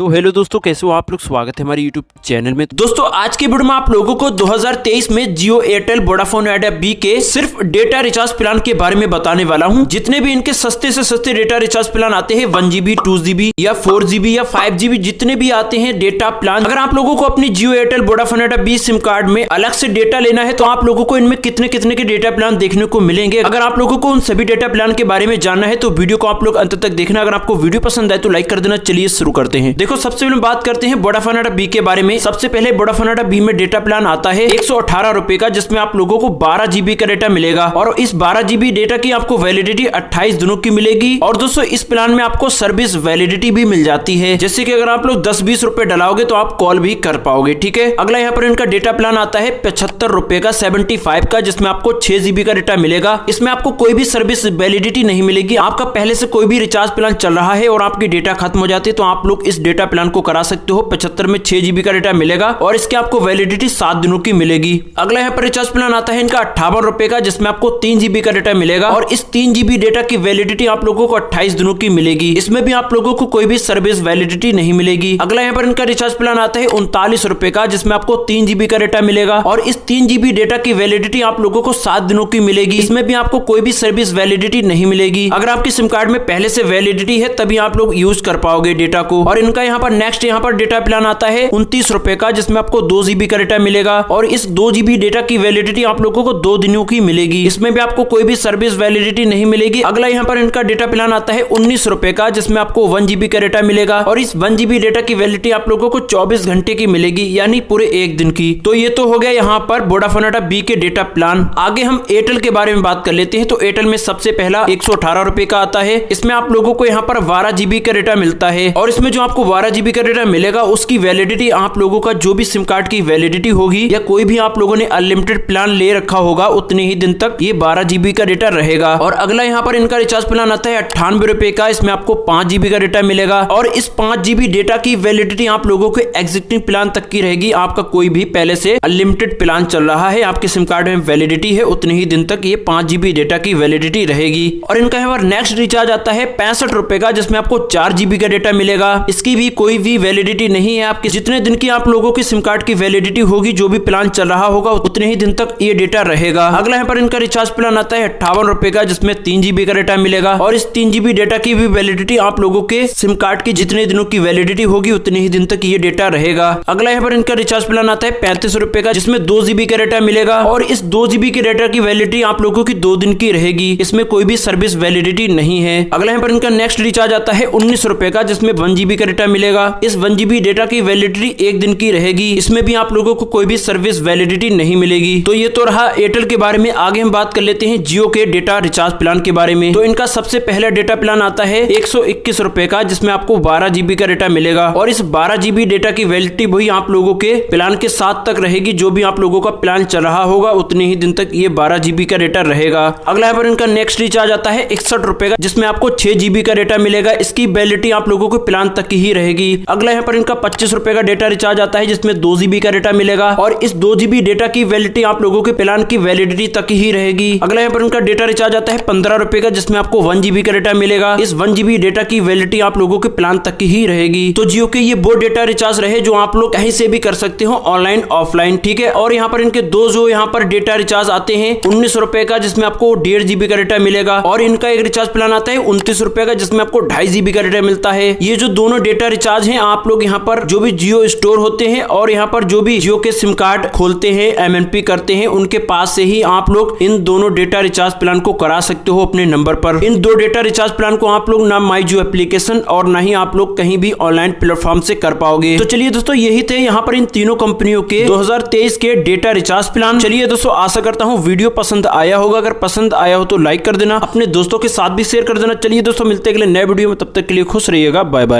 तो हेलो दोस्तों, कैसे हो आप लोग। स्वागत है हमारे यूट्यूब चैनल में। दोस्तों आज की वीडियो में आप लोगों को 2023 में जियो, एयरटेल, वोडाफोन आइडिया बी के सिर्फ डेटा रिचार्ज प्लान के बारे में बताने वाला हूं। जितने भी इनके सस्ते से सस्ते डेटा रिचार्ज प्लान आते हैं 1 GB 2 GB या 4 GB या 5 GB जितने भी आते हैं डेटा प्लान, अगर आप लोगों को अपनी जियो, एयरटेल, वोडाफोन आइडिया बी सिम कार्ड में अलग से डेटा लेना है तो आप लोगों को इनमें कितने कितने के डेटा प्लान देखने को मिलेंगे। अगर आप लोगों को उन सभी डेटा प्लान के बारे में जानना है तो वीडियो को आप लोग अंत तक देखना। अगर आपको वीडियो पसंद आए तो लाइक कर देना। चलिए शुरू करते हैं। देखो सबसे पहले बात करते हैं वोडाफोन आइडिया बी के बारे में। सबसे पहले वोडाफोन आइडिया बी में डेटा प्लान आता है 118 रुपए का, जिसमें आप लोगों को 12 GB का डेटा मिलेगा और इस 12 GB डेटा की आपको वैलिडिटी 28 दिनों की मिलेगी। और दोस्तों इस प्लान में आपको सर्विस वैलिडिटी भी मिल जाती है, जैसे कि अगर आप लोग 10-20 रुपए डलाओगे तो आप कॉल भी कर पाओगे। ठीक है, अगला यहाँ पर इनका डेटा प्लान आता है 75 रुपए का 75 का, जिसमें आपको 6 GB का डेटा मिलेगा। इसमें आपको कोई भी सर्विस वैलिडिटी नहीं मिलेगी। आपका पहले से कोई भी रिचार्ज प्लान चल रहा है और आपकी डेटा खत्म हो जाती है तो आप लोग इस डेटा प्लान को करा सकते हो। 75 में 6 GB का डेटा मिलेगा और इसके आपको वैलिडिटी 7 दिनों की मिलेगी। अगला यहाँ पर रिचार्ज प्लान आता है इनका 58 रुपए का, जिसमें आपको 3 GB का डेटा मिलेगा और इस 3 GB डेटा की वैलिडिटी आप लोगों को 28 दिनों की मिलेगी। इसमें भी आप लोगों को कोई भी सर्विस वैलिडिटी नहीं मिलेगी। अगला यहाँ पर इनका रिचार्ज प्लान आता है 39 रुपए का, जिसमें आपको 3 GB का डेटा मिलेगा और इस 3 GB डेटा की वैलिडिटी आप लोगों को 7 दिनों की मिलेगी। इसमें भी आपको कोई भी सर्विस वैलिडिटी नहीं मिलेगी। अगर आपकी सिम कार्ड में पहले से वैलिडिटी है तभी आप लोग यूज कर पाओगे डेटा को। और इनका यहाँ पर नेक्स्ट यहाँ पर डेटा प्लान आता है 29 रुपए का, जिसमें आपको 2 GB का डेटा मिलेगा और इस 2 GB डेटा की वैलिडिटी आप लोगों को 2 दिनों की मिलेगी। इसमें भी आपको कोई भी सर्विस वैलिडिटी नहीं मिलेगी। अगला यहाँ पर इनका डेटा प्लान आता है 19 रुपए का, जिसमें आपको 1 GB का डेटा मिलेगा और इस 1 GB डेटा की वैलिडिटी आप लोगों को 24 घंटे की मिलेगी, यानी पूरे 1 दिन की। तो ये तो हो गया यहाँ पर वोडाफोन आइडिया बी के डेटा प्लान। आगे हम एयरटेल के बारे में बात कर लेते हैं। तो एयरटेल में सबसे पहला 118 रुपए का आता है। इसमें आप लोगों को यहाँ पर 12 GB का डेटा मिलता है और इसमें जो आपको 12 GB का डेटा मिलेगा उसकी वैलिडिटी आप लोगों का जो भी सिम कार्ड की वैलिडिटी होगी या कोई भी आप लोगों ने अनलिमिटेड प्लान ले रखा होगा उतने ही दिन तक ये 12 GB का डेटा रहेगा। और अगला यहाँ पर इनका रिचार्ज प्लान आता है 98 रुपए का। इसमें आपको 5 GB का डेटा मिलेगा और इस 5 GB डेटा की वैलिडिटी आप लोगों के एग्जिस्टिंग प्लान तक की रहेगी। आपका कोई भी पहले से अनलिमिटेड प्लान चल रहा है, आपके सिम कार्ड में वैलिडिटी है, उतने ही दिन तक ये 5 GB डेटा की वैलिडिटी रहेगी। और इनका यहाँ पर नेक्स्ट रिचार्ज आता है 65 रुपए का, जिसमें आपको 4 GB का डेटा मिलेगा। इसकी भी कोई भी वैलिडिटी नहीं है। आपके जितने दिन की आप लोगों की सिम कार्ड की वैलिडिटी होगी, जो भी प्लान चल रहा होगा उतने ही दिन तक ये डेटा रहेगा। अगला यहाँ पर इनका रिचार्ज प्लान आता है 58 रुपए का, जिसमें 3 GB का डेटा मिलेगा और इस 3 GB डेटा की भी वैलिडिटी आप लोगों के सिम कार्ड की जितने दिनों की वैलिडिटी होगी उतने ही दिन तक ये डेटा रहेगा। अगला यहाँ पर इनका रिचार्ज प्लान आता है 35 रुपए का, जिसमें 2 GB का डेटा मिलेगा और इस 2 GB के डेटा की वैलिडिटी आप लोगों की 2 दिन की रहेगी। इसमें कोई भी सर्विस वैलिडिटी नहीं है। अगला यहाँ पर इनका नेक्स्ट रिचार्ज आता है 19 रुपए का, जिसमें 1 GB का डेटा मिलेगा। इस 1 GB डेटा की वैलिडिटी 1 दिन की रहेगी। इसमें भी आप लोगों को कोई भी सर्विस वैलिडिटी नहीं मिलेगी। तो ये तो रहा एयरटेल के बारे में। आगे हम बात कर लेते हैं जियो के डेटा रिचार्ज प्लान के बारे में। तो इनका सबसे पहला डेटा प्लान आता है 121 रुपए का, जिसमें आपको 12 GB का डेटा मिलेगा और इस 12 GB डेटा की वैलिडिटी वही आप लोगों के प्लान के साथ तक रहेगी। जो भी आप लोगों का प्लान चल रहा होगा उतने ही दिन तक ये 12 GB का डेटा रहेगा। अगला यहाँ पर इनका नेक्स्ट रिचार्ज आता है 61 रुपए का, जिसमें आपको 6 GB का डेटा मिलेगा। इसकी वैलिडिटी आप लोगों को प्लान तक की ही रहेगी। अगला यहाँ पर इनका 25 रुपए का डेटा रिचार्ज आता है, जिसमें 2 GB का डेटा मिलेगा और इस 2 GB डेटा की वैलिडिटी आप लोगों के प्लान की वैलिडिटी तक ही रहेगी। अगला यहाँ पर इनका डेटा रिचार्ज आता है 15 रुपए का, जिसमें आपको 1 GB का डेटा मिलेगा। इस 1 GB डेटा की वैलिडिटी आप लोगों के प्लान तक की ही रहेगी। तो जियो के ये वो डेटा रिचार्ज रहे जो आप लोग कहीं से भी कर सकते हो, ऑनलाइन ऑफलाइन। ठीक है, और यहाँ पर इनके दो जो यहाँ पर डेटा रिचार्ज आते हैं 19 रुपए का, जिसमें आपको 1.5 GB का डेटा मिलेगा और इनका एक रिचार्ज प्लान आता है 29 रुपए का, जिसमें आपको 2.5 GB का डेटा मिलता है। ये जो दोनों डेटा रिचार्ज हैं आप लोग यहाँ पर जो भी जियो स्टोर होते हैं और यहाँ पर जो भी जियो के सिम कार्ड खोलते हैं, MNP करते हैं, उनके पास से ही आप लोग इन दोनों डेटा रिचार्ज प्लान को करा सकते हो अपने नंबर पर। इन 2 डेटा रिचार्ज प्लान को आप लोग ना माई जियो एप्लीकेशन और ना ही आप लोग कहीं भी ऑनलाइन प्लेटफॉर्म से कर पाओगे। तो चलिए दोस्तों, यही थे यहाँ पर इन तीनों कंपनियों के 2023 के डेटा रिचार्ज प्लान। चलिए दोस्तों, आशा करता हूँ वीडियो पसंद आया होगा। अगर पसंद आया हो तो लाइक कर देना, अपने दोस्तों के साथ भी शेयर कर देना। चलिए दोस्तों, मिलते हैं अगले नए वीडियो में। तब तक के लिए खुश रहिएगा। Bye bye.